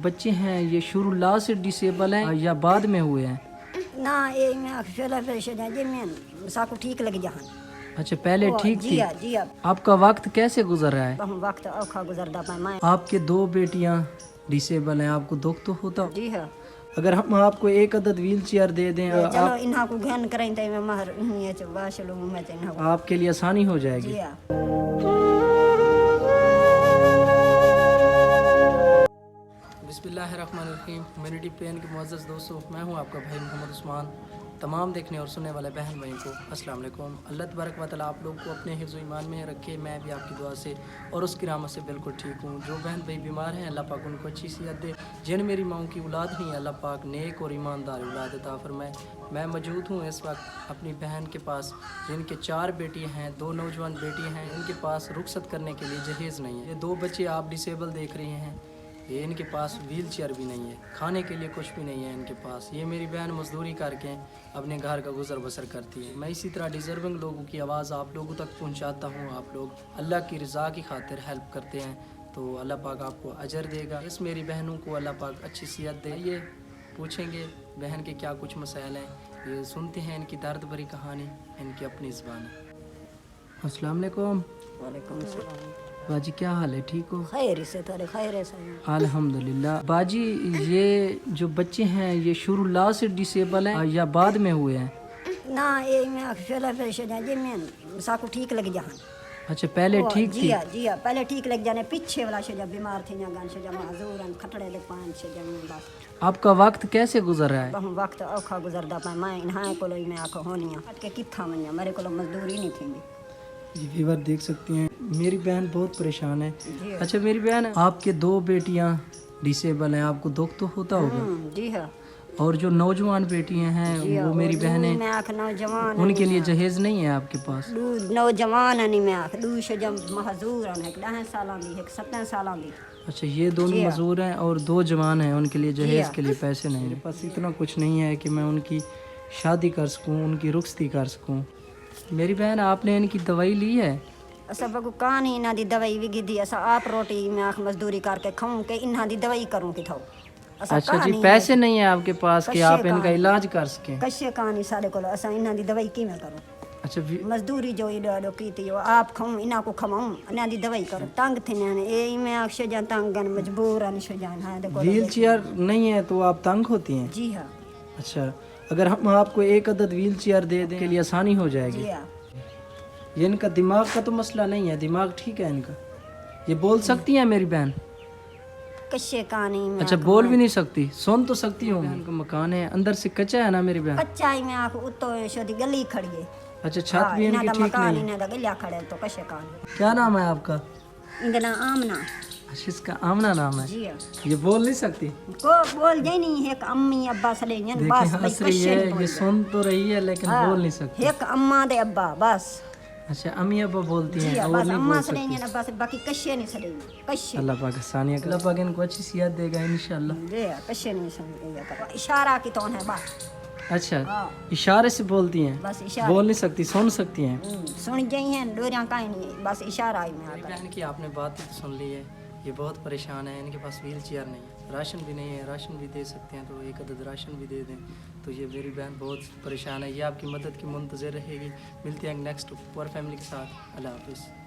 बच्चे हैं ये शुरू ला से डिसेबल हैं या बाद में हुए हैं? ना ये मैं अक्सर जी मैं साको ठीक लग जहां। अच्छा पहले ठीक जी थी। हाँ जी हाँ। आपका वक्त कैसे गुजर रहा है? हम वक्त औखा गुजरदा पाए मैं। आपके 2 बेटियां डिसेबल हैं, आपको दुख तो होता? जी हाँ। अगर हम आपको एक अदद व्हील चेयर दे दें चलो इन्हा को घन करें तो मैं महर इन्हीं च वाशलो में च इन्हा आपके लिए आसानी हो जाएगी। जी हाँ। बिस्मिल्लाहिर्रहमानिर्रहीम। ह्यूमैनिटी पेन के मुअज़्ज़ज़ दोस्तों, मैं हूं आपका भाई मोहम्मद उस्मान। तमाम देखने और सुनने वाले बहन भाइयों को अस्सलाम वालेकुम। अल्लाह तबारक व तआला आप लोग को अपने हिफ्ज़ व ईमान में रखे। मैं भी आपकी दुआ से और उसकी रहमत से बिल्कुल ठीक हूँ। जो बहन भाई बीमार हैं अल्लाह पाक उनको अच्छी सेहत दे। जिन मेरी माँओं की औलाद नहीं अल्लाह पाक नेक और ईमानदार औलाद अता फरमाए। मैं मौजूद हूँ इस वक्त अपनी बहन के पास जिनके 4 बेटियाँ हैं, 2 नौजवान बेटियाँ हैं। इनके पास रुखसत करने के लिए जहेज़ नहीं है। ये 2 बच्चे आप डिसेबल देख रहे हैं, ये इनके पास व्हील चेयर भी नहीं है, खाने के लिए कुछ भी नहीं है इनके पास। ये मेरी बहन मजदूरी करके अपने घर का गुजर बसर करती है। मैं इसी तरह डिज़र्विंग लोगों की आवाज़ आप लोगों तक पहुंचाता हूं। आप लोग अल्लाह की रज़ा की खातिर हेल्प करते हैं तो अल्लाह पाक आपको अजर देगा। इस मेरी बहनों को अल्लाह पाक अच्छी सेहत दे। ये पूछेंगे बहन के क्या कुछ मसाइल हैं, ये सुनते हैं इनकी दर्द भरी कहानी इनकी अपनी ज़बान है। अस्सलाम वालेकुम। वालेकुम सलाम। बाजी क्या हाल है, ठीक हो? खैर से थोड़े खैर से अल्हम्दुलिल्लाह। बाजी ये जो बच्चे हैं ये शुरू ला से डिसेबल हैं या बाद में हुए हैं? ना ये मैं अक्सर जी मैं साको ठीक लग जहां। अच्छा पहले ठीक जी थी। हाँ जी हाँ। पहले ठीक लग जाने पीछे वाला से जब बीमार थे गान से जब माजूर खटड़े ले पान से जब बस। आपका वक्त कैसे गुजर रहा है? हम वक्त औखा गुजरदा पाए मैं इन्हा को मैं आखो होनिया हट के किथा मन्या मेरे को मजदूरी नहीं थी। ये व्यूअर देख सकते हैं मेरी बहन बहुत परेशान है। जी अच्छा मेरी बहन आपके 2 बेटियां डिसेबल हैं, आपको दुख तो होता होगा? जी हाँ। और जो नौजवान बेटियां हैं वो मेरी बहनें, मैं आख नौजवान उनके लिए जहेज नहीं है आपके पास? नौजवान नहीं मैं आख दू से जब महजूर है 10 साल दी है 17 साल दी। अच्छा ये दोनों मजदूर हैं और 2 जवान हैं, उनके लिए जहेज के लिए पैसे नहीं है। मेरे पास इतना कुछ नहीं है कि मैं उनकी शादी कर सकूं, उनकी रुखसती कर सकूं। मेरी बहन आपने इनकी दवाई ली है? असा बगु कहानी इन्हा दी दवाई विगी दी असा आप रोटी मैं आख मजदूरी करके खाऊं के इन्हा दी दवाई करूं कि थाओ। अच्छा जी पैसे नहीं है आपके पास कि आप इनका इलाज कर सकें? कश्य कहानी सारे को असा इन्हा दी दवाई की मैं करूं। अच्छा मजदूरी जो इडो की थी आप खाऊं इन्हा को खवाऊं इन्हा दी दवाई करूं। तंग थे ने ए मैं अक्ष जा तंग मजबूर अन शजान हां देखो व्हील चेयर नहीं है तो आप तंग होती हैं? जी हां। अच्छा अगर हम आपको एक अदद व्हील चेयर दे दें के लिए आसानी हो जाएगी? जी हां। ये इनका दिमाग का तो मसला नहीं है, दिमाग ठीक है इनका। ये बोल सकती हैं मेरी बहन? कश्य कहानी में अच्छा बोल भी नहीं सकती, सुन तो सकती हूँ। इनका मकान है अंदर से कच्चा है ना मेरी बहन? कच्चा ही में आख उतो शोदी गली खड़ी है। अच्छा छत भी इनकी ठीक मकान नहीं है? इन्हें दा गलिया खड़े तो कश्य कहानी। क्या नाम है आपका? इनका नाम आमना। अच्छा इसका आमना नाम है। जी हां। ये बोल नहीं सकती? को बोल जाई नहीं एक अम्मी अब्बा सले बस देखिए हंस रही है, ये सुन तो रही है लेकिन बोल नहीं सकती। एक अम्मा दे अब्बा बस। अच्छा अम्मी अब्बा बोलती जी हैं हां और बस नहीं अम्मा बोल सले सकती? बस बाकी कश्य नहीं सले कश्य। अल्लाह पाक आसानियाँ करे। अल्लाह पाक इनको अच्छी सेहत देगा इंशाल्लाह। जी हां कश्य नहीं समझ इशारा की तो है बात। अच्छा हाँ। इशारे से बोलती हैं? बस इशारा बोल नहीं सकती, सुन सकती हैं? सुन जाई हैं डोरियां काई नहीं बस इशारा ही में मेरी आता। बहन की आपने बात तो सुन ली है, ये बहुत परेशान है, इनके पास व्हील चेयर नहीं है, राशन भी नहीं है। राशन भी दे सकते हैं तो एक अदद राशन भी दे दें। तो ये मेरी बहन बहुत परेशान है, ये आपकी मदद की मुंतज़िर रहेगी। मिलते हैं नेक्स्ट पुअर फैमिली के साथ। अल्लाह हाफिज़।